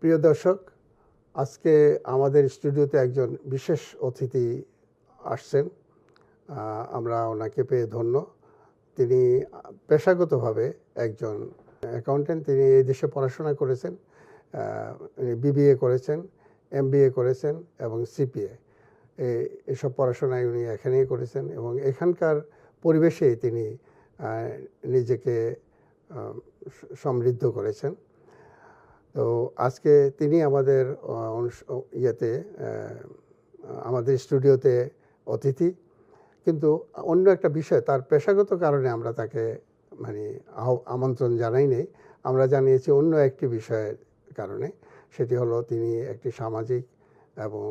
প্রিয় দর্শক, আজকে আমাদের স্টুডিওতে একজন বিশেষ অতিথি আসছেন। আমরা ওনাকে পেয়ে ধন্য। তিনি পেশাগতভাবে একজন অ্যাকাউন্টেন্ট। তিনি এই দেশে পড়াশোনা করেছেন, বিবিএ করেছেন, এমবিএ করেছেন এবং সিপিএ। এসব পড়াশোনায় উনি এখানেই করেছেন এবং এখানকার পরিবেশে তিনি নিজেকে সমৃদ্ধ করেছেন। তো আজকে তিনি আমাদের আমাদের স্টুডিওতে অতিথি, কিন্তু অন্য একটা বিষয়, তার পেশাগত কারণে আমরা তাকে আমন্ত্রণ জানাই নেই। আমরা জানিয়েছি অন্য একটি বিষয়ের কারণে। সেটি হলো তিনি একটি সামাজিক এবং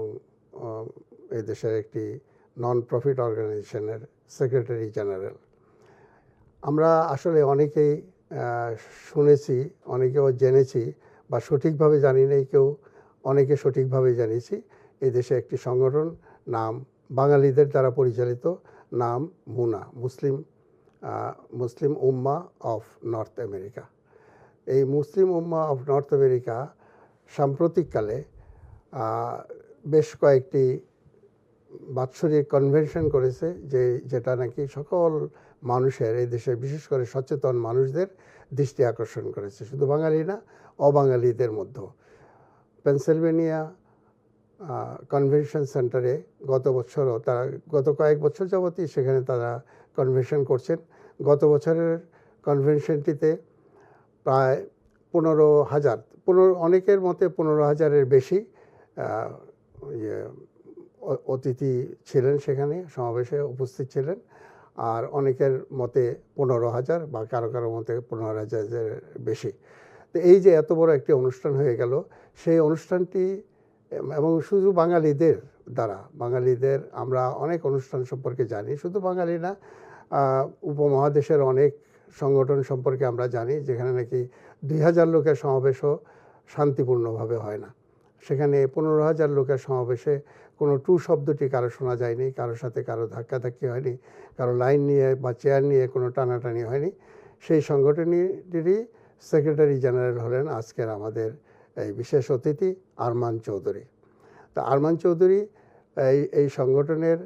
এই দেশের একটি নন প্রফিট অর্গানাইজেশনের সেক্রেটারি জেনারেল। আমরা আসলে অনেকেই শুনেছি, অনেকেও জেনেছি বা সঠিকভাবে জানি নেই কেউ, অনেকে সঠিকভাবে জানিয়েছি। এই দেশে একটি সংগঠন, নাম বাঙালিদের দ্বারা পরিচালিত, নাম মুনা, মুসলিম উম্মাহ অফ নর্থ আমেরিকা। এই মুসলিম উম্মাহ অফ নর্থ আমেরিকা সাম্প্রতিককালে বেশ কয়েকটি বাৎসরিক কনভেনশন করেছে, যেটা নাকি সকল মানুষের, এই দেশের বিশেষ করে সচেতন মানুষদের দৃষ্টি আকর্ষণ করেছে। শুধু বাঙালি না, অবাঙালিদের মধ্যেও। পেনসিলভেনিয়া কনভেনশন সেন্টারে গত কয়েক বছর যাবতই সেখানে তারা কনভেনশন করছেন। গত বছরের কনভেনশনটিতে প্রায় 15,000, অনেকের মতে 15,000-এর বেশি অতিথি ছিলেন, সেখানে সমাবেশে উপস্থিত ছিলেন। আর অনেকের মতে 15,000 বা কারো কারো মতে 15,000-এর বেশি। তো এই যে এত বড় একটি অনুষ্ঠান হয়ে গেল, সেই অনুষ্ঠানটি এবং শুধু বাঙালিদের দ্বারা, আমরা অনেক অনুষ্ঠান সম্পর্কে জানি, শুধু বাঙালি না, উপমহাদেশের অনেক সংগঠন সম্পর্কে আমরা জানি যেখানে নাকি 2,000 লোকের সমাবেশও শান্তিপূর্ণভাবে হয় না। সেখানে 15,000 লোকের সমাবেশে কোনো টু শব্দটি কারো শোনা যায়নি, কারোর সাথে কারো ধাক্কাধাক্কি হয়নি, কারো লাইন নিয়ে বা চেয়ার নিয়ে কোনো টানাটানি হয়নি। সেই সংগঠনটিরই সেক্রেটারি জেনারেল হলেন আজকের আমাদের এই বিশেষ অতিথি আরমান চৌধুরী। তা আরমান চৌধুরী এই সংগঠনের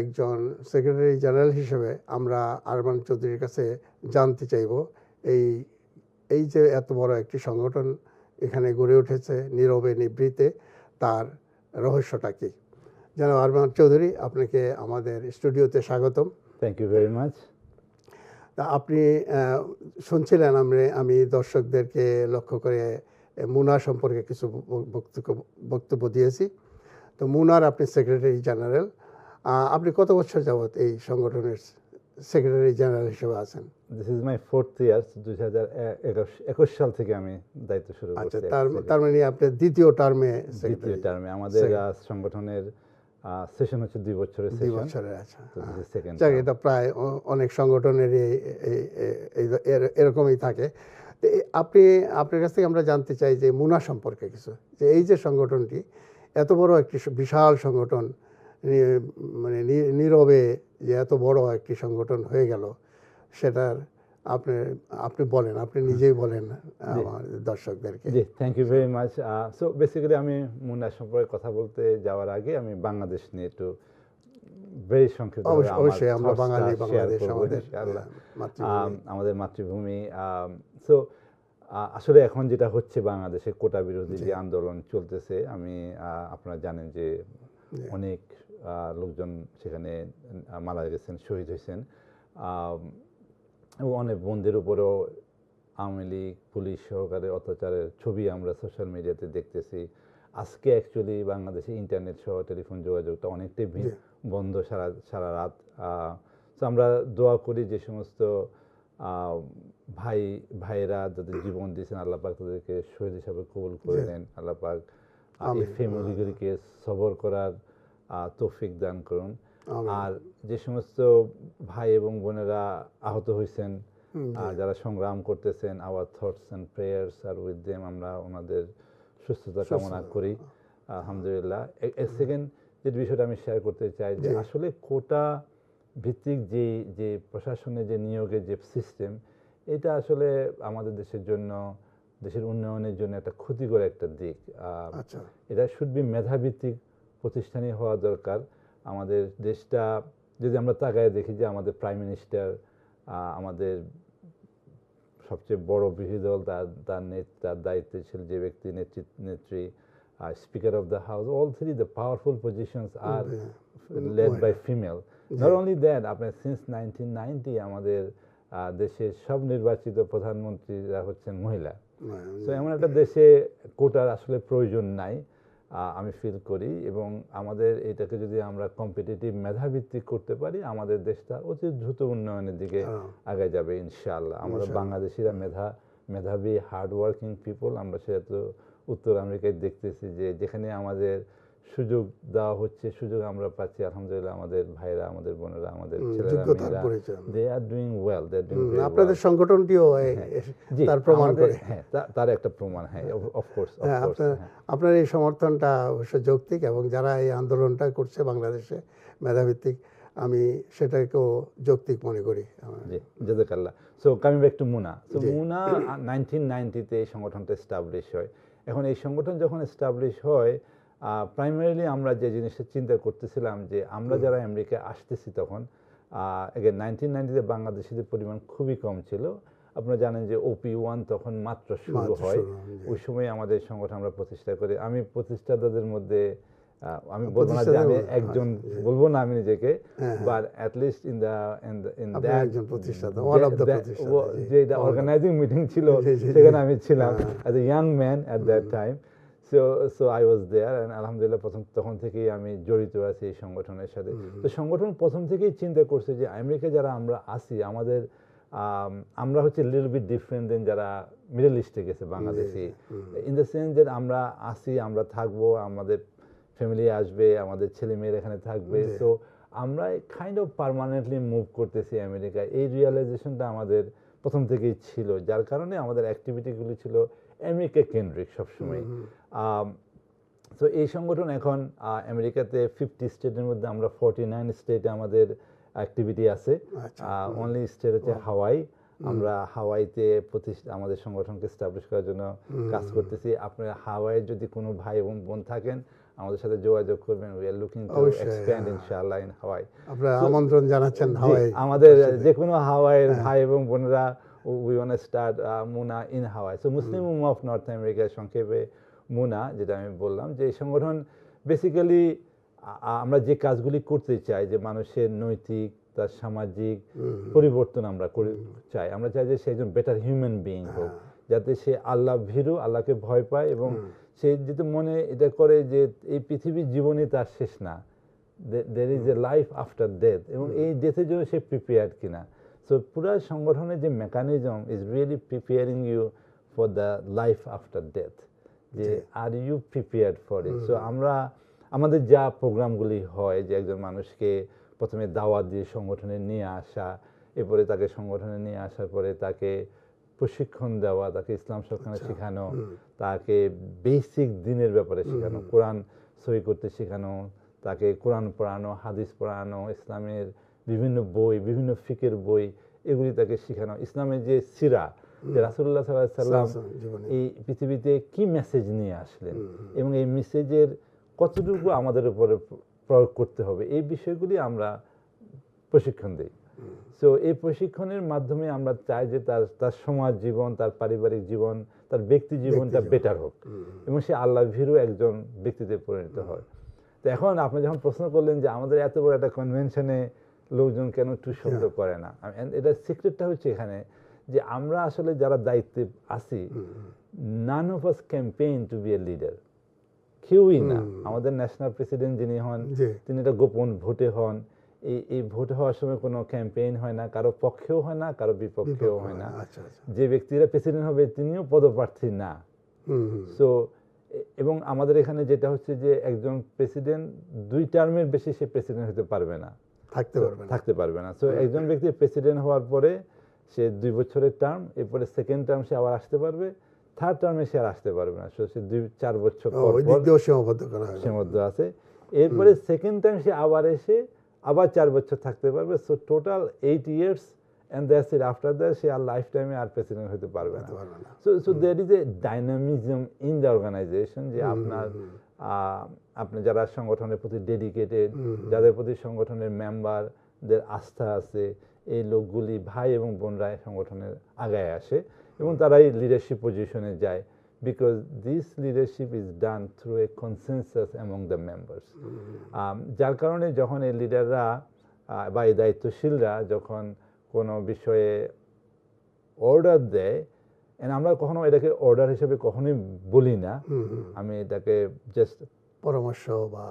একজন সেক্রেটারি জেনারেল হিসেবে আমরা আরমান চৌধুরীর কাছে জানতে চাইব, এই যে এত বড় একটি সংগঠন এখানে গড়ে উঠেছে নীরবে নিভৃতে, তার রহস্যটা কী। জনাব আরমান চৌধুরী, আপনাকে আমাদের স্টুডিওতে স্বাগতম। Thank you very much. তা আপনি শুনছিলেন, আমি দর্শকদেরকে লক্ষ্য করে মুনা সম্পর্কে কিছু বক্তব্য দিয়েছি। তো মুনার আপনি সেক্রেটারি জেনারেল। আপনি কত বছর যাবত এই সংগঠনের সেক্রেটারি জেনারেল হিসেবে আছেন? দিস ইজ মাই 4th ইয়ার। 2021 সাল থেকে আমি দায়িত্ব শুরু করছি। আচ্ছা, তার মানে আপনি দ্বিতীয় টার্মে? আমাদের সংগঠনের সেশন হচ্ছে 2 বছরের সেশন। আচ্ছা, এটা প্রায় অনেক সংগঠনের এরকমই থাকে। আপনার কাছ থেকে আমরা জানতে চাই যে মুনা সম্পর্কে কিছু, যে এই যে সংগঠনটি এত বড় একটি বিশাল সংগঠন, নীরবে যে এত বড় একটি সংগঠন হয়ে গেল, সেটার আপনি বলেন, আপনি নিজেই বলেন আমার দর্শকদেরকে। জি, thank you very much. So basically MUNA মুনা সম্পর্কে কথা বলতে যাওয়ার আগে আমি বাংলাদেশ নিয়ে একটু ভেরি সংক্ষিপ্ত অবশ্যই আমরা বাঙালি, বাংলাদেশ আমাদের মাতৃভূমি। সো আসলে এখন যেটা হচ্ছে বাংলাদেশে কোটা বিরোধী যে আন্দোলন চলতেছে, আপনারা জানেন যে অনেক লোকজন সেখানে মারা গেছেন, শহীদ হয়েছেন, এবং অনেক বন্ধের উপরেও আওয়ামী লীগ পুলিশ সহকারে অত্যাচারের ছবি আমরা সোশ্যাল মিডিয়াতে দেখতেছি। আজকে অ্যাকচুয়ালি বাংলাদেশে ইন্টারনেট সহ টেলিফোন যোগাযোগটা অনেকটাই বন্ধ সারা রাত। তো আমরা দোয়া করি যে সমস্ত ভাইয়েরা যাদের জীবন দিয়েছেন, আল্লাহ পাক তাদেরকে শহীদ হিসাবে কবুল করে নেন। আল্লাহ পাক এই ফ্যামিলিগুলিকে সবর করার তৌফিক দান করুন। আর যে সমস্ত ভাই এবং বোনেরা আহত হয়েছেন, যারা সংগ্রাম করতেছেন, our thoughts and prayers are with them. আমরা ওনাদের সুস্থতা কামনা করি, আলহামদুলিল্লাহ। সেকেন্ড যে বিষয়টা আমি শেয়ার করতে চাই, যে আসলে কোটা ভিত্তিক যে প্রশাসনের যে নিয়োগের যে সিস্টেম, এটা আসলে আমাদের দেশের জন্য দেশের উন্নয়নের জন্য একটা ক্ষতিকর একটা দিক। আচ্ছা, এটা শুড বি মেধাভিত্তিক প্রতিষ্ঠানই হওয়া দরকার। আমাদের দেশটা যদি আমরা তাকায় দেখি যে আমাদের প্রাইম মিনিস্টার, আমাদের সবচেয়ে বড় বিরোধী দল, তার দায়িত্বে ছিল যে ব্যক্তি, নেত্রী, speaker of the house, all three the powerful positions are led by female. Not only that, আপনার since 1990 আমাদের দেশের সব নির্বাচিত প্রধানমন্ত্রীরা হচ্ছেন মহিলা। সো এমন একটা দেশে কোটার আসলে প্রয়োজন নাই আমি ফিল করি, এবং আমাদের এটাকে যদি আমরা কম্পিটিটিভ মেধাভিত্তিক করতে পারি, আমাদের দেশটা অতি দ্রুত উন্নয়নের দিকে আগে যাবে ইনশাআল্লাহ। আমরা বাংলাদেশিরা মেধাবী হার্ড ওয়ার্কিং পিপল, আমরা সেটা তো উত্তর আমেরিকায় দেখতেছি যে যেখানে আমাদের সুযোগ দেওয়া হচ্ছে, সুযোগ আমরা পাচ্ছি আলহামদুলিল্লাহ। আমাদের ভাইরা, আমাদের বোনেরা, আমাদের ছেলেরা, মেয়েরা, they are doing well, they are doing very well. আপনাদের সংগঠনটিও তার প্রমাণ করে। হ্যাঁ, তার একটা প্রমাণ। হ্যাঁ, অফকোর্স। আপনার এই সমর্থনটা অবশ্য যৌক্তিক, এবং যারা এই আন্দোলনটা করছে বাংলাদেশে মেধাভিত্তিক, আমি সেটাকেও যৌক্তিক মনে করি। জি, জাযাকাল্লাহ। So coming back to MUNA. So MUNA 1990-তে এই সংগঠনটা এস্টাবলিশ হয়। এখন এই সংগঠন যখন এস্টাবলিশ হয়, প্রাইমারিলি আমরা যে জিনিসটা চিন্তা করতেছিলাম যে আমরা যারা আমেরিকায় আসতেছি তখন, এগেন 1990-তে বাংলাদেশিদের পরিমাণ খুবই কম ছিল। আপনারা জানেন যে OP1 তখন মাত্র শুরু হয়। ওই সময় আমাদের সংগঠন আমরা প্রতিষ্ঠা করি। আমি প্রতিষ্ঠাতাদের মধ্যে, আমি বলবো না যে আমি একজন, বলবো না আমি নিজেকে, but at least in that যে অর্গানাইজিং মিটিং ছিল সেখানে আমি ছিলাম as a young man at that time. So I was there, and আলহামদুলিল্লাহ তখন থেকেই আমি জড়িত আছি এই সংগঠনের সাথে। তো সংগঠন প্রথম থেকেই চিন্তা করছে যে আমেরিকা যারা আমরা আসি, আমরা হচ্ছে লিটল বিট ডিফারেন্ট দেন যারা মিডল ইস্টে গেছে বাংলাদেশি, ইন দ্য সেন্স যে আমরা আসি, আমরা থাকবো, আমাদের ফ্যামিলি আসবে, আমাদের ছেলে মেয়ের এখানে থাকবে। সো আমরা কাইন্ড অফ পার্মানেন্টলি মুভ করতেছি আমেরিকা, এই রিয়েলাইজেশনটা আমাদের প্রথম থেকেই ছিল, যার কারণে আমাদের অ্যাক্টিভিটিগুলি ছিল আমেরিকা কেন্দ্রিক সবসময়। তো এই সংগঠন এখন আমেরিকাতে 50 স্টেটের মধ্যে আমরা 49 স্টেটে আমাদের অ্যাক্টিভিটি আছে। অনলি স্টেট হচ্ছে হাওয়াই। আমরা হাওয়াইতে আমাদের সংগঠনকে এস্টাবলিশ করার জন্য কাজ করতেছি। আপনারা হাওয়াইয়ে যদি কোনো ভাই এবং বোন থাকেন, আমাদের সাথে যোগাযোগ করবেন। We are looking to expand ইনশাআল্লাহ ইন হাওয়াই। আপনারা আমন্ত্রণ জানাচ্ছেন হাওয়াই, আমাদের যে কোনো হাওয়াইয়ের ভাই এবং বোনেরা, we want to start MUNA in Hawaii. So Muslim Ummah of North America, সংক্ষেপে মুনা, যেটা আমি বললাম, যে এই সংগঠন বেসিক্যালি আমরা যে কাজগুলি করতে চাই, যে মানুষের নৈতিক, তার সামাজিক পরিবর্তন আমরা চাই। আমরা চাই যে সে একজন বেটার হিউম্যান বিইং হোক, যাতে সে আল্লাহ ভীরু, আল্লাহকে ভয় পায়, এবং সে যদি মনে এটা করে যে এই পৃথিবীর জীবনে তার শেষ না, there is a life after death, এবং এই ডেথের জন্য সে প্রিপেয়ার্ড কিনা। সো পুরো সংগঠনের যে mechanism is really preparing you for the life after death, যে are you prepared for it. So আমাদের যা প্রোগ্রামগুলি হয়, যে একজন মানুষকে প্রথমে দাওয়াত দিয়ে সংগঠনে নিয়ে আসা, এরপরে তাকে সংগঠনে নিয়ে আসার পরে তাকে প্রশিক্ষণ দেওয়া, তাকে ইসলাম শিক্ষা শেখানো, তাকে বেসিক দিনের ব্যাপারে শেখানো, কোরআন সহি করতে শেখানো, তাকে কোরআন পড়ানো, হাদিস পড়ানো, ইসলামের বিভিন্ন বই, বিভিন্ন ফিকের বই, এগুলি তাকে শেখানো, ইসলামের যে সিরা, যে রাসূলুল্লাহ সাল্লাল্লাহু আলাইহি ওয়াসাল্লাম এই পৃথিবীতে কি মেসেজ নিয়ে আসলেন, এবং এই মেসেজের কতটুকু আমাদের উপরে প্রয়োগ করতে হবে, এই বিষয়গুলি আমরা প্রশিক্ষণ দিই। সো এই প্রশিক্ষণের মাধ্যমে আমরা চাই যে তার সমাজ জীবন, তার পারিবারিক জীবন, তার ব্যক্তি জীবনটা বেটার হোক, এবং সে আল্লাহ ভীরু একজন ব্যক্তিতে পরিণত হয়। তো এখন আপনি যখন প্রশ্ন করলেন যে আমাদের এত বড় একটা কনভেনশনে লোকজন কেন টু শব্দ করে না, এটা সিক্রেটটা হচ্ছে এখানে যে আমরা আসলে যারা দায়িত্বে আছি, none of us campaign to be a leader, কেউই না। আমাদের ন্যাশনাল প্রেসিডেন্ট যিনি হন, তিনি একটা গোপন ভোটে হন। এই ভোট হওয়ার সময় কোনো ক্যাম্পেইন হয় না, কারো পক্ষেও হয় না, কারো বিপক্ষেও হয় না। যে ব্যক্তিরা প্রেসিডেন্ট হবে তিনিও পদপ্রার্থী না। সো এবং আমাদের এখানে যেটা হচ্ছে যে একজন প্রেসিডেন্ট 2 টার্মের বেশি সে প্রেসিডেন্ট হতে পারবে না, থাকতে পারবে না। সো একজন ব্যক্তি প্রেসিডেন্ট হওয়ার পরে সে 2 বছরের টার্ম, এরপরে সেকেন্ড টার্ম সে আবার আসতে পারবে, থার্ড টার্মে সে আর আসতে পারবে না। সো সে 2-4 বছর পর সীমাবদ্ধ আছে। এরপরে সেকেন্ড টাইম সে আবার এসে আবার 4 বছর থাকতে পারবে। So total 8 years and that's it. After that, সে আর লাইফ টাইমে আর প্রেসিডেন্ট হতে পারবে না। হতে পারবে না। So there is a dynamism in the organization যে আপনি যারা সংগঠনের প্রতি ডেডিকেটেড, যাদের প্রতি সংগঠনের মেম্বারদের আস্থা আছে, এই লোকগুলি ভাই এবং বোনরা সংগঠনের আগায় আসে এবং তারাই লিডারশিপ পজিশনে যায়, because this leadership is done through a consensus among the members. যার কারণে যখন এই লিডাররা বা এই দায়িত্বশীলরা যখন কোনো বিষয়ে অর্ডার দেয়, এন্ড আমরা কখনো এটাকে অর্ডার হিসেবে কখনোই বলি না, আমি এটাকে জাস্ট পরামর্শ বা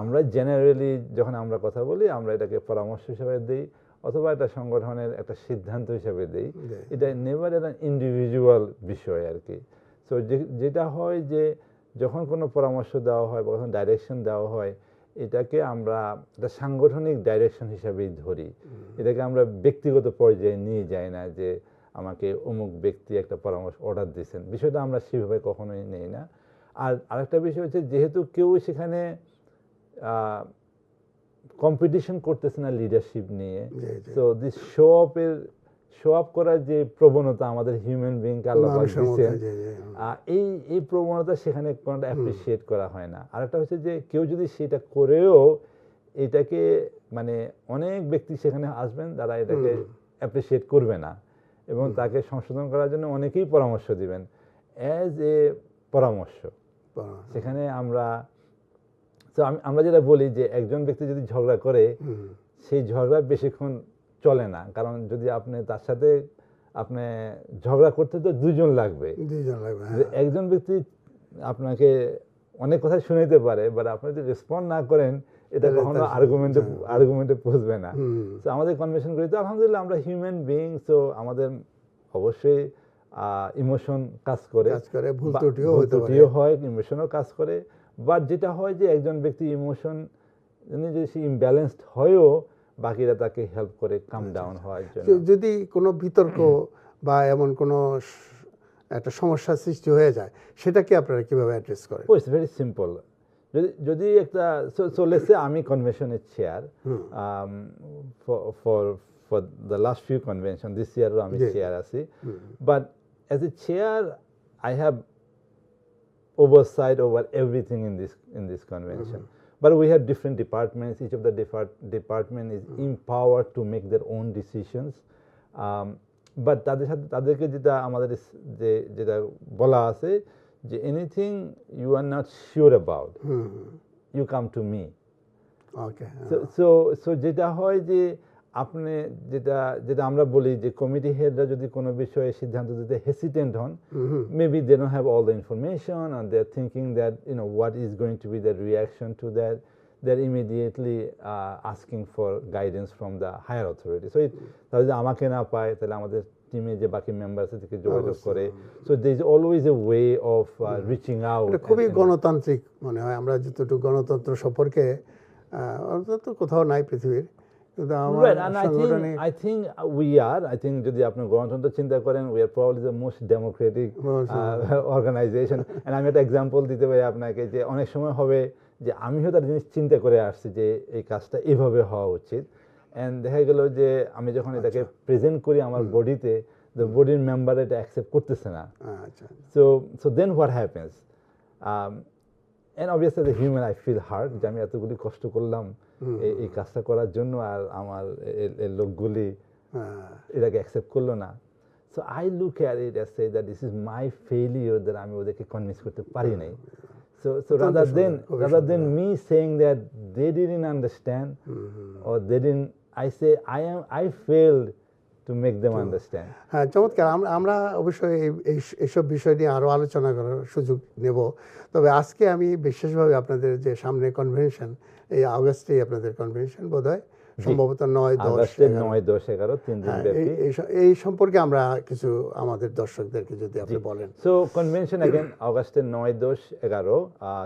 আমরা জেনারেলি যখন আমরা কথা বলি আমরা এটাকে পরামর্শ হিসেবে দিই অথবা একটা সংগঠনের একটা সিদ্ধান্ত হিসেবে দিই। এটা নেভার একটা ইন্ডিভিজুয়াল বিষয় আর কি। সো যেটা হয় যে যখন কোনো পরামর্শ দেওয়া হয় বা যখন ডাইরেকশন দেওয়া হয়, এটাকে আমরা একটা সাংগঠনিক ডাইরেকশন হিসাবেই ধরি। এটাকে আমরা ব্যক্তিগত পর্যায়ে নিয়ে যাই না যে আমাকে অমুক ব্যক্তি একটা পরামর্শ অর্ডার দিয়েছেন, বিষয়টা আমরা সেভাবে কখনোই নেই না। আর আরেকটা বিষয় হচ্ছে, যেহেতু কেউ সেখানে কম্পিটিশন করতেছে না লিডারশিপ নিয়ে, তো দিস শো আপ করার যে প্রবণতা আমাদের হিউম্যান বিংকে আল্লাহ পাক দিয়েছেন, এই প্রবণতা সেখানে কোনোটা অ্যাপ্রিসিয়েট করা হয় না। আরেকটা হচ্ছে যে কেউ যদি সেটা করেও এটাকে মানে অনেক ব্যক্তি সেখানে আসবেন যারা এটাকে অ্যাপ্রিসিয়েট করবে না এবং তাকে সংশোধন করার জন্য অনেকেই পরামর্শ দিবেন অ্যাজ এ পরামর্শ। সেখানে আমরা যেটা বলি যে একজন ব্যক্তি যদি ঝগড়া করে, সেই ঝগড়া বেশিক্ষণ চলে না, কারণ যদি আপনি তার সাথে আপনি ঝগড়া করতে তো দুজন লাগবে। একজন ব্যক্তি আপনাকে অনেক কথা শুনাইতে পারে, বাট আপনি যদি রেসপন্ড না করেন এটা কখনো আর্গুমেন্টে পৌঁছবে না। তো আমাদের কনভেনশন করি তো আলহামদুলিল্লাহ আমরা হিউম্যান বিইং, সো আমাদের অবশ্যই ইমোশন কাজ করে, ভুল ত্রুটিও হয়, ইমোশনও কাজ করে। বাট যেটা হয় যে একজন ব্যক্তি ইমোশন যদি সে ইমব্যালেন্সড হয়ও বাকিরা তাকে হেল্প করে কাম ডাউন হওয়ার জন্য। যদি কোনো বিতর্ক বা এমন কোনো একটা সমস্যার সৃষ্টি হয়ে যায়, সেটাকে আপনারা কিভাবে অ্যাড্রেস করেন? It's very simple. যদি একটা লেটস সে আমি কনভেনশনের chair for the last few convention, this ইয়ারও আমি চেয়ার আছি, but as a chair I have oversight over everything in this convention, but we have different departments. Each of the department is empowered to make their own decisions, but তাদেরকে যেটা আমাদের যেটা বলা আছে যে anything you are not sure about, you come to me. Okay. So যেটা হয় যে আপনি যেটা আমরা বলি যে কমিটি হেডরা যদি কোনো বিষয়ে সিদ্ধান্ত দিতে হেসিটেন্ট হন, maybe they don't have all the information and they're thinking that what is going to be the reaction to that, they're immediately asking for guidance from the higher authority. So তাহলে যে আমাকে না পায় তাহলে আমাদের টিমে যে বাকি মেম্বার আছে তাদেরকে যোগাযোগ করে। So there is always a way of reaching out. এটা খুবই গণতান্ত্রিক মনে হয়। আমরা যতটুকু গণতন্ত্র সম্পর্কে অন্তত কোথাও নাই পৃথিবীর, কিন্তু I think we are. I think যদি আপনি গণতন্ত্র চিন্তা করেন, we are probably the most democratic organization. And আমি একটা এক্সাম্পল দিতে পারি আপনাকে যে অনেক সময় হবে যে আমি হয়তো একটা জিনিস চিন্তা করে আসছি যে এই কাজটা এভাবে হওয়া উচিত, অ্যান্ড দেখা গেল যে আমি যখন এটাকে প্রেজেন্ট করি আমার বডিতে, the বডির মেম্বার এটা অ্যাকসেপ্ট করতেছে না। So then what happens? And obviously as a human I feel hurt যে আমি এতগুলি কষ্ট করলাম এই কাজটা করার জন্য, আর আমার লোকগুলি এটাকে অ্যাকসেপ্ট করলো না। So I look at it as say that this is my failure, that আমি ওদেরকে কনভিন্স করতে পারি নাই। So rather than me saying that they didn't understand or they didn't, I say I failed to make them understand. হ্যাঁ, চমৎকার। আমরা অবশ্যই এইসব বিষয় নিয়ে আরও আলোচনা করার সুযোগ নেব। তবে আজকে আমি বিশেষভাবে আপনাদের যে সামনে কনভেনশন, এই আগস্টেই আপনাদের কনভেনশন বোধহয়, সম্ভবত 9-10-11 3 দিন ব্যাপী, এই সম্পর্কে আমরা কিছু আমাদের দর্শকদেরকে যদি আপনি বলেন। সো কনভেনশন अगेन আগস্টের 9-10-11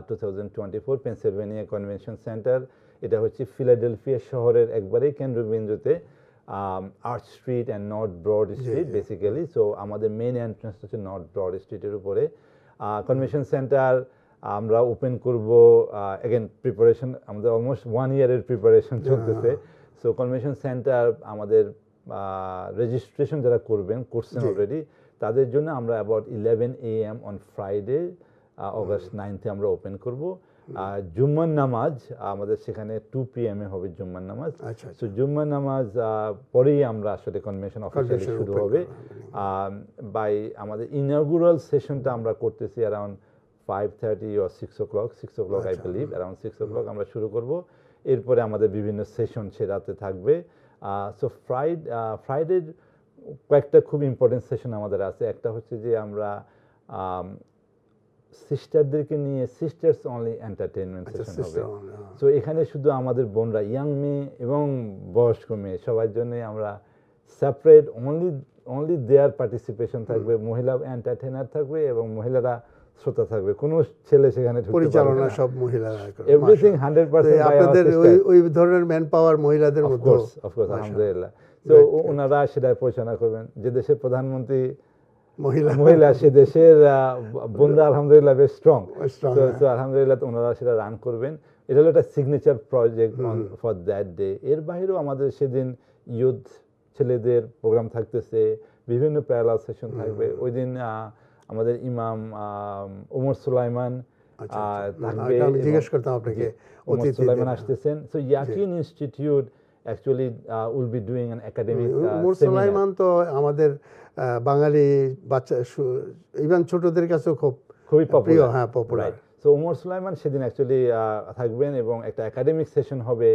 2024 পেনসিলভেনিয়া কনভেনশন সেন্টার। এটা হচ্ছে ফিলাডেলফিয়া শহরের একবারেই কেন্দ্রবিন্দুতে, Arch Street and North Broad Street basically. So আমাদের মেইন এন্ট্রান্স হচ্ছে নর্থ ব্রড স্ট্রিটের উপরে। কনভেনশন সেন্টার আমরা ওপেন করব, অ্যাগেন প্রিপারেশন আমাদের অলমোস্ট 1 ইয়ারের প্রিপারেশন চলতেছে। সো কনভেনশন সেন্টার আমাদের রেজিস্ট্রেশন যারা করছেন অলরেডি, তাদের জন্য আমরা about 11 AM on Friday August 9 আমরা ওপেন করব। জুম্মার নামাজ আমাদের সেখানে 2 PM হবে জুম্মার নামাজ। তো জুম্মার নামাজ পরেই আমরা আসলে কনভেনশন অফিসিয়ালি শুরু হবে। বাই আমাদের ইনঅগুরাল সেশনটা আমরা করতেছি around 5:30 or 6 o'clock, 6 o'clock I believe, around 6 o'clock আমরা শুরু করব। এরপরে আমাদের বিভিন্ন সেশন সে রাতে থাকবে। সো ফ্রাইডের কয়েকটা খুব ইম্পর্টেন্ট সেশন আমাদের আছে। একটা হচ্ছে যে আমরা সিস্টারদেরকে নিয়ে সিস্টার্স অনলি এন্টারটেইনমেন্ট সেশন হবে। সো এখানে শুধু আমাদের বোনরা, ইয়াং মেয়ে এবং বয়স্ক মেয়ে সবার জন্য আমরা সেপারেট অনলি দেয়ার পার্টিসিপেশন থাকবে। মহিলা এন্টারটেইনার থাকবে এবং মহিলারা শ্রোতা থাকবে। কোনো ছেলে সেখানে পরিচালনা সব মহিলারা করে। এভরিথিং 100% আপনাদের ওই ধরনের ম্যান পাওয়ার মহিলাদের মধ্যে অফকোর্স আলহামদুলিল্লাহ। তো ওনারা সেটা পরিচালনা করবেন। যে দেশের প্রধানমন্ত্রী মহিলা সে দেশের বোনরা আলহামদুলিল্লাহ বেশ স্ট্রং। তো আলহামদুলিল্লাহ ওনারা সেটা রান করবেন। এটা হলো একটা signature project for that day. এর বাইরেও আমাদের সেদিন ইউথ ছেলেদের প্রোগ্রাম থাকতেছে, বিভিন্ন প্যারালাল সেশন থাকবে। ওই দিন আমাদের ইমাম ওমর সুলাইমান থাকবে। আমি জিজ্ঞেস করতাম আপনাকে, ওমর সুলাইমান আসতেছেন। সো ইয়াকিন institute actually will be doing an academic seminar. Omar Sulaiman তো আমাদের বাঙালি বাচ্চা ইভেন ছোটদের কাছেও খুবই পপুলার। হ্যাঁ, পপুলার। সো ওমর সুলাইমান সেদিন অ্যাকচুয়ালি থাকবেন এবং একটা একাডেমিক সেশন হবে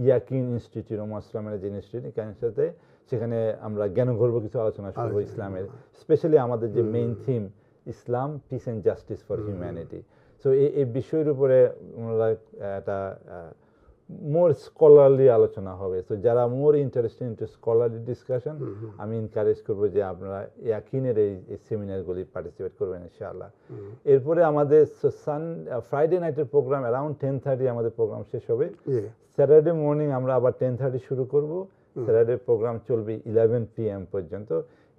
ইয়াকিন ইনস্টিটিউট, ওমর সুলাইমানের যে ইনস্টিটিউট, এখানের সাথে সেখানে আমরা জ্ঞানগর্ভ কিছু আলোচনা করব ইসলামের, স্পেশালি আমাদের যে main theme Islam, peace and justice for humanity. So এই বিষয়ের উপরে ওনারা একটা মোর স্কলারলি আলোচনা হবে। সো যারা more interested into scholarly discussion, আমি এনকারেজ করবো যে আপনারা ইয়াকিনের এই সেমিনারগুলি পার্টিসিপেট করবেন ইনশাআল্লাহ। এরপরে আমাদের ফ্রাইডে নাইটের প্রোগ্রাম অ্যারাউন্ড 10:30 আমাদের প্রোগ্রাম শেষ হবে। স্যাটারডে মর্নিং আমরা আবার 10:30 শুরু করব। স্যাটারডে প্রোগ্রাম চলবে 11 PM পর্যন্ত।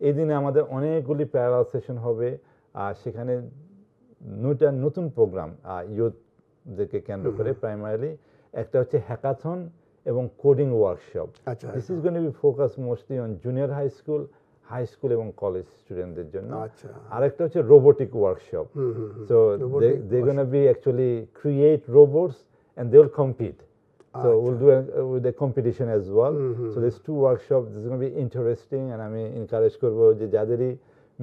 এই দিনে আমাদের অনেকগুলি প্যারালাল সেশন হবে। আর সেখানে নতুন প্রোগ্রাম ইউথদেরকে কেন্দ্র করে প্রাইমারিলি একটা হচ্ছে হ্যাকাথন এবং coding workshop. This is going to be focus mostly on junior high school এবং কলেজ স্টুডেন্টদের জন্য। আরেকটা হচ্ছে robotic workshop. So they going to be actually create robots and they will compete. So we'll do with a competition as well. So there's 2 workshops. This is going to be interesting, and আমি encourage করব যে যাদেরই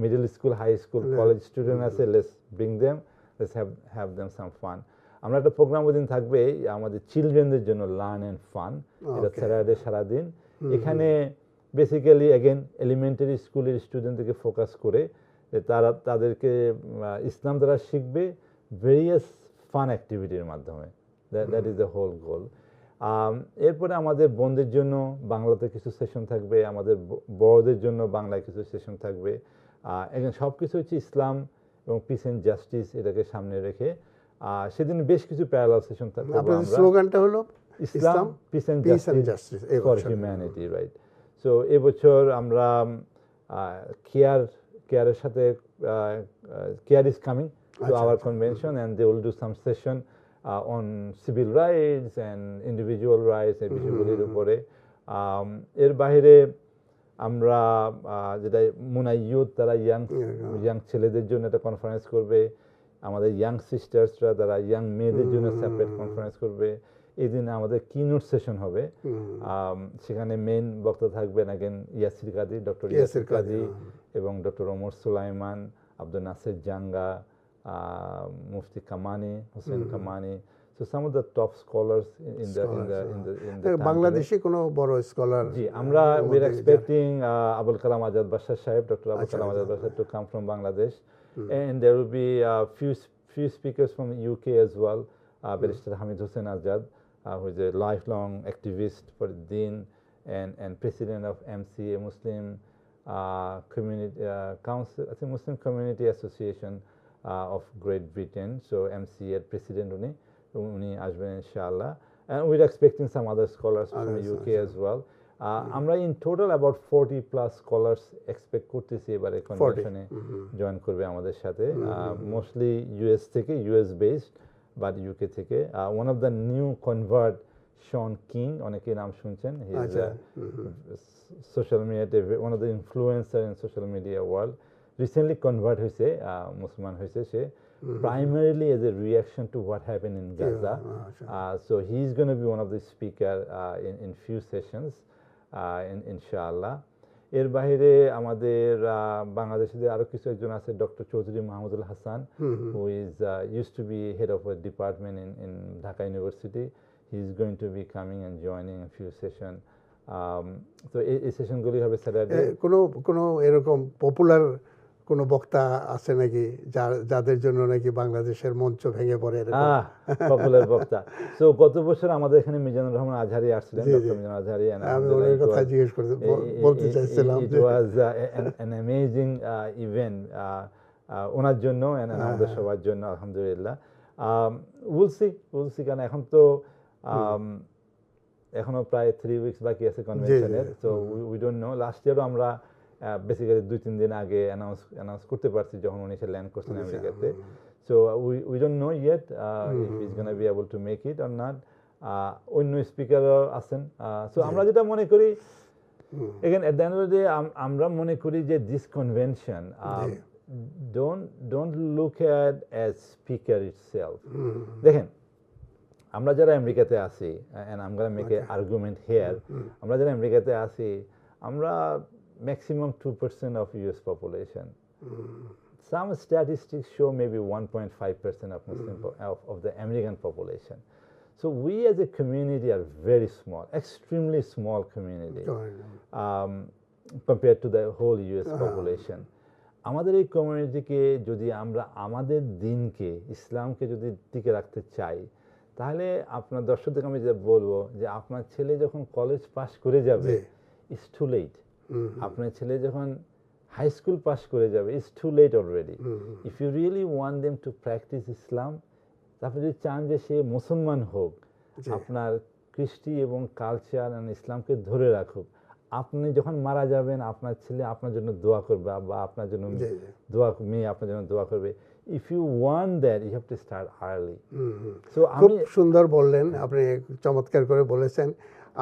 middle school, high school, college student আছে, let's bring them, let's have them some fun. আমরা একটা programme ওদিন থাকবে আমাদের চিলড্রেনদের জন্য, লার্ন অ্যান্ড ফান। এটা স্যাটারডে সারাদিন। এখানে বেসিক্যালি অ্যাগেন এলিমেন্টারি স্কুলের স্টুডেন্টদেরকে ফোকাস করে তাদেরকে ইসলাম দ্বারা শিখবে ভেরিয়াস ফান অ্যাক্টিভিটির মাধ্যমে। দ্যাট ইজ দ্য হোল গোল। এরপরে আমাদের বোনদের জন্য বাংলাতে কিছু সেশন থাকবে, আমাদের বড়দের জন্য বাংলায় কিছু সেশন থাকবে। এখন সব কিছু হচ্ছে ইসলাম এবং পিস অ্যান্ড জাস্টিস এটাকে সামনে রেখে। সেদিন বেশ কিছু প্যারালাল সেশন থাকবে। আপনাদের স্লোগানটা হলো Islam, peace and justice for humanity, right? So এবছর আমরা কেয়ারের সাথে CAIR is coming to our convention, and they will do some session on civil rights and individual rights এই বিষয়গুলির উপরে। এর বাইরে আমরা যেটা মুনা ইউথ, তারা ইয়াং ছেলেদের জন্য একটা কনফারেন্স করবে। আমাদের ইয়াং সিস্টার্সরা তারা ইয়াং মেয়েদের জন্য সেপারেট কনফারেন্স করবে। এই দিনে আমাদের কিনোট সেশন হবে। সেখানে মেইন বক্তা থাকবেন আগেন ইয়াসির কাদি, ডক্টর ইয়াসির কাদি এবং doctor Omar Suleiman, Abdul Nasir Jangda, Mufti Kamani, Hussein Kamani. So some of the top scholars in the Bangladeshi kono boro scholar. জি, আমরা we're expecting Abul Kalam Azad Bashar Sahib, Dr. Abul Kalam Azad Bashar to come from Bangladesh, and there will be a few speakers from the UK as well. Barrister Hamid Hussain Azad, who is a lifelong activist for Deen and president of MCA, Muslim Community Council, I think Muslim Community Association of Great Britain. So MCA president উনি আসবেন ইনশাআল্লাহ, and we're expecting some other scholars from the UK as well. আমরা in total about 40+ scholars expect করতেছি এবারে কনভেনশনে join করবে আমাদের সাথে, mostly US থেকে, US based, but UK থেকে। One of the new convert, Shawn King, অনেকে নাম শুনছেন। হি ইজ আচ্ছা সোশ্যাল মিডিয়াতে one of the influencer in social media world, recently convert হয়েছে, মুসলমান হয়েছে সে, primarily as a reaction to what happened in Gaza. So he's going to be one of the speaker in few sessions, inshallah. এর বাইরে আমাদের বাংলাদেশে আরো কিছু একজন আছে, doctor Chowdhury Mahmudul Hasan, who is used to be head of a department in Dhaka University. He's going to be coming and joining a few session. তো এই সেশনগুলি হবে স্যাটারডে। কোনো এরকম পপুলার কোনো বক্তা আছে নাকি যাদের জন্য নাকি বাংলাদেশের মঞ্চ ভেঙে পড়ে এরকম পপুলার বক্তা? সো গত বছর আমাদের এখানে মিজানুর রহমান আজহারি আসছিলেন, ডক্টর মিজানুর আজহারি। আমি ওনার কথা জিজ্ঞেস বলতে চাইছিলাম ইট ওয়াজ অ্যান অ্যামেজিং ইভেন্ট ওনার জন্য এন্ড আমাদের সবার জন্য, আলহামদুলিল্লাহ। উইল সি, কারণ এখন তো এখনো প্রায় 3 উইকস বাকি আছে কনভেনশনের। So we don't know. Last ইয়ারও আমরা বেসিক্যালি 2-3 দিন আগে অ্যানাউন্স করতে পারছি যখন উনি এসে ল্যান্ড করছেন আমেরিকাতে। So we don't no yet if he is gonna be able to make it or not. অন্য স্পিকারও আছেন। সো আমরা যেটা মনে করি, again at the end of the day, আমরা মনে করি যে this convention don't look at as speaker itself. দেখেন, আমরা যারা আমেরিকাতে আছি, and I'm going to make an argument here, আমরা যারা আমেরিকাতে আছি, আমরা maximum 2% of US population. Some statistics show maybe 1.5% of Muslim of the American population. So we as a community are very small, extremely small community compared to the whole US population. আমাদের এই কমিউনিটিকে যদি আমরা আমাদের দিনকে, ইসলামকে যদি টিকে রাখতে চাই, তাহলে আপনার দর্শকদের আমি যেটা বলবো যে আপনার ছেলে যখন কলেজ পাস করে যাবে, ইটস টু লেট। আপনার ছেলে যখন হাই স্কুল পাস করে যাবে, it's too late already. If you really want them to practice Islam, আপনি যদি চান যে সে মুসলমান হোক, আপনার কৃষ্টি এবং কালচার আর ইসলামকে ধরে রাখুক, আপনি যখন মারা যাবেন আপনার ছেলে আপনার জন্য দোয়া করবে, বা আপনার জন্য মেয়ে আপনার জন্য দোয়া করবে। If you want that, you have to start early. So খুব সুন্দর বললেন আপনি, চমৎকার করে বলেছেন।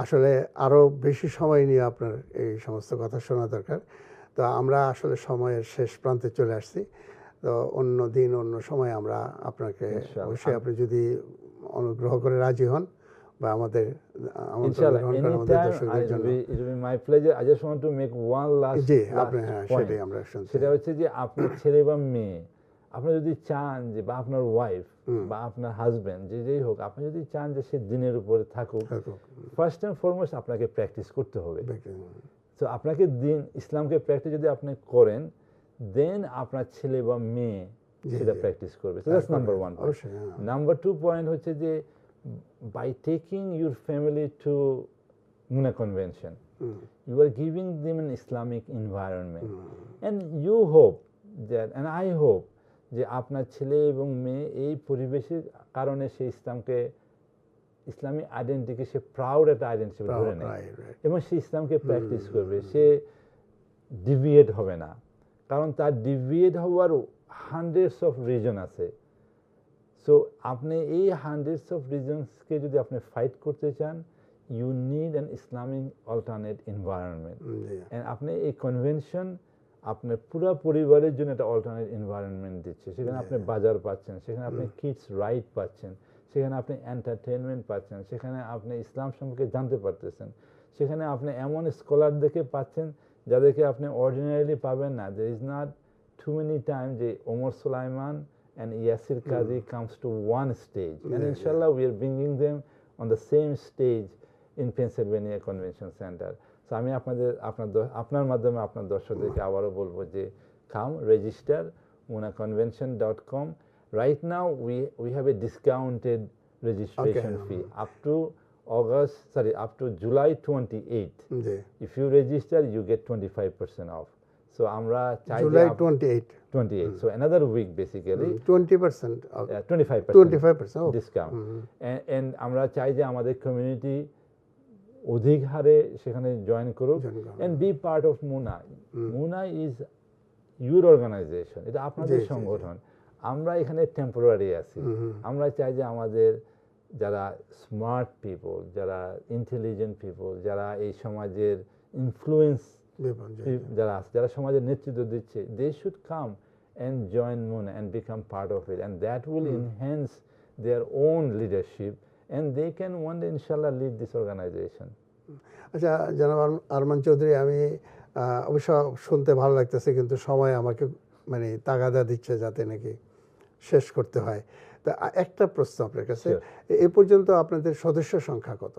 আসলে আরো বেশি সময় নিয়ে আপনার এই সমস্ত কথা শোনা দরকার। তো আমরা আসলে সময়ের শেষ প্রান্তে চলে আসছি। তো অন্য দিন অন্য সময় আমরা আপনাকে অবশ্যই, আপনি যদি অনুগ্রহ করে রাজি হন বা আমাদের সেটা হচ্ছে যে আপনার ছেলে বা মেয়ে, আপনি যদি চান যে, বা আপনার ওয়াইফ বা আপনার হাজবেন্ড, যেই হোক, আপনি যদি চান যে সে দিনের উপরে থাকুক, ফার্স্ট এন্ড ফরমোস্ট আপনাকে প্র্যাকটিস করতে হবে। তো আপনাকে দিন ইসলামকে প্র্যাকটিস যদি আপনি করেন, দেন আপনার ছেলে বা মেয়ে সেটা প্র্যাকটিস করবে। So that's number 1 point. Number 2 point হচ্ছে যে, by taking your family to Muna Convention, you are giving them an Islamic environment, and you hope that, and I hope যে আপনার ছেলে এবং মেয়ে এই পরিবেশের কারণে সে ইসলামী আইডেন্টিটিকে সে প্রাউড একটা আইডেন্টিটি ধরে নেয় এবং সে ইসলামকে প্র্যাকটিস করবে। সে ডিভিয়েট হবে না, কারণ তার ডিভিয়েট হওয়ার হান্ড্রেডস অফ রিজন আছে। সো আপনি এই হান্ড্রেডস অফ রিজনসকে যদি আপনি ফাইট করতে চান, you need an Islamic alternate environment. And আপনি এই কনভেনশন আপনার পুরো পরিবারের জন্য একটা অল্টারনেট এনভায়রনমেন্ট দিচ্ছে। সেখানে আপনি বাজার পাচ্ছেন, সেখানে আপনি কিডস রাইট পাচ্ছেন, সেখানে আপনি এন্টারটেনমেন্ট পাচ্ছেন, সেখানে আপনি ইসলাম সম্পর্কে জানতে পারতেছেন, সেখানে আপনি এমন স্কলারদেরকে পাচ্ছেন যাদেরকে আপনি অর্ডিনারিলি পাবেন না। There is not too many time যে Omar Sulaiman and Yasir Qadhi comes to one stage, and inshallah we are bringing them on the same stage in Pennsylvania Convention Center. So আমি আপনার মাধ্যমে আপনার দর্শকদেরকে আবারও বলবো যে, come register munaconvention.com. Right now we have a discounted registration fee up to July 28th. If you register, you get 25% off. So আমরা চাই July 28. So another week basically 20% 25% discount. And আমরা চাই যে আমাদের কমিউনিটি অধিক হারে সেখানে জয়েন করুক and be part of Muna. Muna is your organization, এটা আপনাদের সংগঠন। আমরা এখানে টেম্পোরারি আছি। আমরা চাই যে আমাদের যারা স্মার্ট পিপল, যারা ইন্টেলিজেন্ট পিপল, যারা এই সমাজের ইনফ্লুয়েন্স যারা আছে, যারা সমাজের নেতৃত্ব দিচ্ছে, they should come and join Muna and become part of it, and that will enhance their own leadership, and they can one day inshallah lead this organization. আচ্ছা জনাব আরমান চৌধুরী, আমি অবশ্য শুনতে ভালো লাগতেছে, কিন্তু সময় আমাকে মানে তাগাদা দিচ্ছে যাতে নাকি শেষ করতে হয়। তা একটা প্রশ্ন আপনার কাছে, এ পর্যন্ত আপনাদের সদস্য সংখ্যা কত?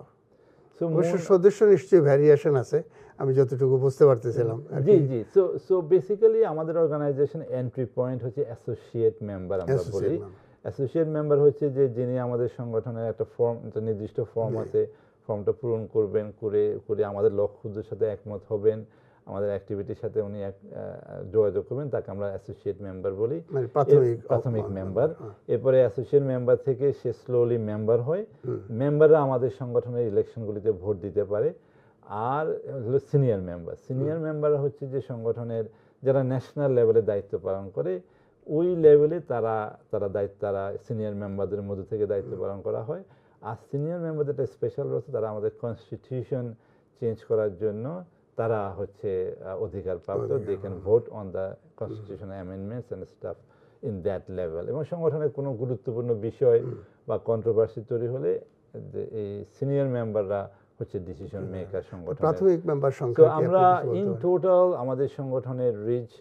অবশ্য সদস্য নিশ্চয়ই ভ্যারিয়েশন আছে, আমি যতটুকু বুঝতে পারতেছিলাম। জি জি, সো বেসিক্যালি আমাদের অর্গানাইজেশন এন্ট্রি পয়েন্ট হচ্ছে অ্যাসোসিয়েট মেম্বার আমরা বলি। অ্যাসোসিয়েট মেম্বার হচ্ছে যে যিনি আমাদের সংগঠনের একটা ফর্ম, একটা নির্দিষ্ট ফর্ম আছে, ফর্মটা পূরণ করবেন, করে আমাদের লক্ষ্যের সাথে একমত হবেন, আমাদের অ্যাক্টিভিটির সাথে উনি যোগাযোগ করবেন, তাকে আমরা অ্যাসোসিয়েট মেম্বার বলি, প্রাথমিক মেম্বার। এরপরে অ্যাসোসিয়েট মেম্বার থেকে সে স্লোলি মেম্বার হয়। মেম্বাররা আমাদের সংগঠনের ইলেকশনগুলিতে ভোট দিতে পারে। আর হলো সিনিয়র মেম্বার। সিনিয়র মেম্বার হচ্ছে যে সংগঠনের যারা ন্যাশনাল লেভেলে দায়িত্ব পালন করে, ওই লেভেলে তারা সিনিয়র মেম্বারদের মধ্যে থেকে দায়িত্ব পালন করা হয়। আর সিনিয়র মেম্বারদের একটা স্পেশাল রয়েছে, তারা আমাদের কনস্টিটিউশন চেঞ্জ করার জন্য তারা হচ্ছে অধিকার প্রাপ্ত। They can vote on the constitution amendments and stuff in that level. এবং সংগঠনের কোনো গুরুত্বপূর্ণ বিষয় বা কন্ট্রোভার্সি তৈরি হলে এই সিনিয়র মেম্বাররা হচ্ছে ডিসিশন মেকার সংগঠন। প্রাথমিক মেম্বার সংখ্যা আমরা ইন টোটাল আমাদের সংগঠনের রিচ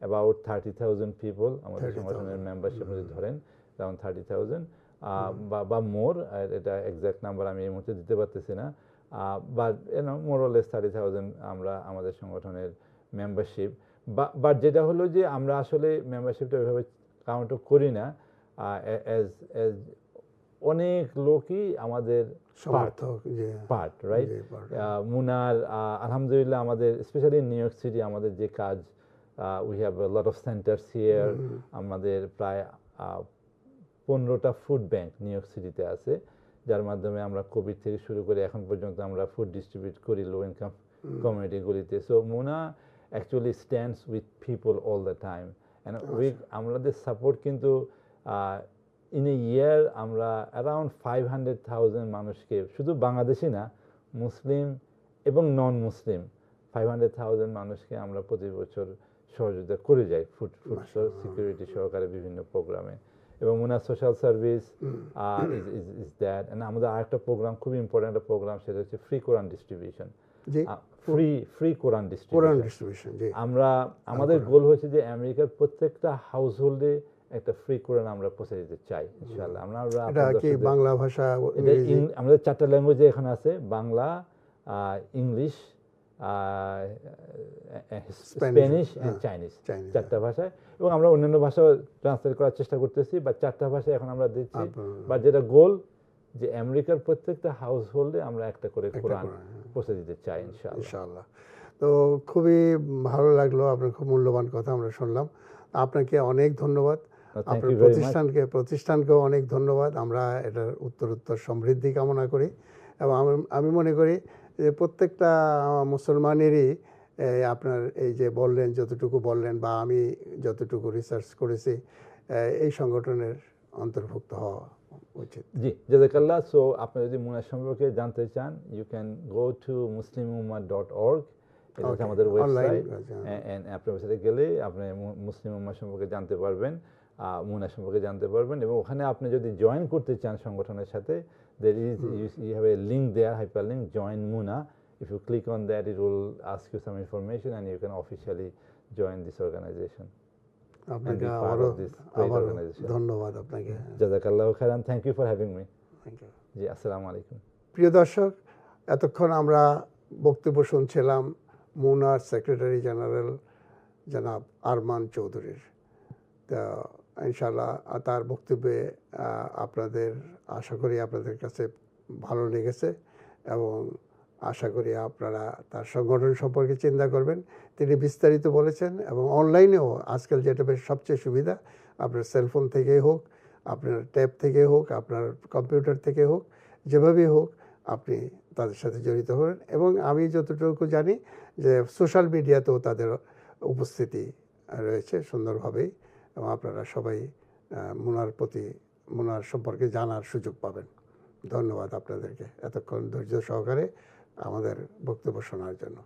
অ্যাবাউট 30,000 পিপল। আমাদের সংগঠনের মেম্বারশিপ যদি ধরেন অ্যারাউন্ড 30,000 বা মোর, এটা এক্সাক্ট নাম্বার আমি এই মুহূর্তে দিতে পারতেছি না, বাট মোর অর লেস 30,000 আমরা আমাদের সংগঠনের মেম্বারশিপ। বাট যেটা হলো যে আমরা আসলে মেম্বারশিপটা ওইভাবে কাউন্ট করি না, অ্যাজ অনেক লোকই আমাদের পার্ট, রাইট? মুনার আলহামদুলিল্লাহ আমাদের specially in New York City আমাদের যে কাজ, we have a lot of centres here. আমাদের প্রায় 15টা ফুড ব্যাংক নিউ ইয়র্ক সিটিতে আছে, যার মাধ্যমে আমরা কোভিড থেকে শুরু করে এখন পর্যন্ত আমরা ফুড ডিস্ট্রিবিউট করি লো ইনকাম কমিউনিটিগুলিতে। So MUNA actually stands with people all the time, and আমাদের সাপোর্ট কিন্তু ইন এ ইয়ার আমরা অ্যারাউন্ড 500,000 মানুষকে, শুধু বাংলাদেশি না, মুসলিম এবং নন মুসলিম 500,000 মানুষকে আমরা প্রতি বছর সহযোগিতা করে যাই ফুড সিকিউরিটি সহকারে বিভিন্ন প্রোগ্রামে। এবং MUNA social service is that. And আমাদের আরেকটা প্রোগ্রাম, খুব ইম্পর্টেন্ট একটা প্রোগ্রাম, সেটা হচ্ছে free Quran distribution. Free Quran distribution. আমরা আমাদের গোল হয়েছে যে আমেরিকার প্রত্যেকটা হাউস হোল্ডে একটা ফ্রি কোরআন আমরা পৌঁছে দিতে চাই ইনশাআল্লাহ। এটা কি বাংলা ভাষা? আমাদের 4টা ল্যাঙ্গুয়েজে এখানে আছে, Bangla, English, Spanish and Chinese, 4টা ভাষায়। এবং আমরা অন্যান্য ভাষা ট্রান্সলেট করার চেষ্টা করতেছি, বা 4টা ভাষায় এখন আমরা দিচ্ছি। বা যেটা গোল যে আমেরিকার প্রত্যেকটা হাউস হোল্ডে আমরা একটা করে কোরআন পৌঁছে দিতে চাই ইনশাআল্লাহ। তো খুবই ভালো লাগলো, আপনার খুব মূল্যবান কথা আমরা শুনলাম। আপনাকে অনেক ধন্যবাদ, আপনার প্রতিষ্ঠানকেও অনেক ধন্যবাদ। আমরা এটার উত্তরোত্তর সমৃদ্ধি কামনা করি, এবং আমি মনে করি যে প্রত্যেকটা মুসলমানেরই আপনার এই যে বললেন, যতটুকু বললেন বা আমি যতটুকু রিসার্চ করেছি, এই সংগঠনের অন্তর্ভুক্ত হওয়া উচিত। জি, জাযাকাল্লাহ। সো আপনি যদি মুনা সম্পর্কে জানতে চান, you can go to muslimummah.org, এটা হচ্ছে আমাদের ওয়েবসাইট। আপনার ওয়েবসাইটে গেলে আপনি মুসলিম উম্মাহ সম্পর্কে জানতে পারবেন, মুনা সম্পর্কে জানতে পারবেন। এবং ওখানে আপনি যদি জয়েন করতে চান সংগঠনের সাথে, you have a link there, hyperlink, join Muna. If you click on that, it will ask you some information and you can officially join this organization. আপনাকে ধন্যবাদ আপনাকে। জাযাকাল্লাহু খাইরান। Thank you for having me. জি, আসসালামু আলাইকুম। প্রিয় দর্শক, এতক্ষণ আমরা বক্তব্য শুনছিলাম মুনার সেক্রেটারি জেনারেল জনাব আরমান চৌধুরীর। তা ইনশাআল্লাহ তার বক্তব্যে আপনাদের আশা করি আপনাদের কাছে ভালো লেগেছে, এবং আশা করি আপনারা তার সংগঠন সম্পর্কে চিন্তা করবেন। তিনি বিস্তারিত বলেছেন, এবং অনলাইনেও আজকাল যেটা বেশ সবচেয়ে সুবিধা, আপনার সেলফোন থেকে হোক, আপনার ট্যাব থেকে হোক, আপনার কম্পিউটার থেকে হোক, যেভাবেই হোক আপনি তাদের সাথে জড়িত হবেন। এবং আমি যতটুকু জানি যে সোশ্যাল মিডিয়াতেও তাদের উপস্থিতি রয়েছে সুন্দরভাবেই, এবং আপনারা সবাই মুনার সম্পর্কে জানার সুযোগ পাবেন। ধন্যবাদ আপনাদেরকে এতক্ষণ ধৈর্য সহকারে আমাদের বক্তব্য শোনার জন্য।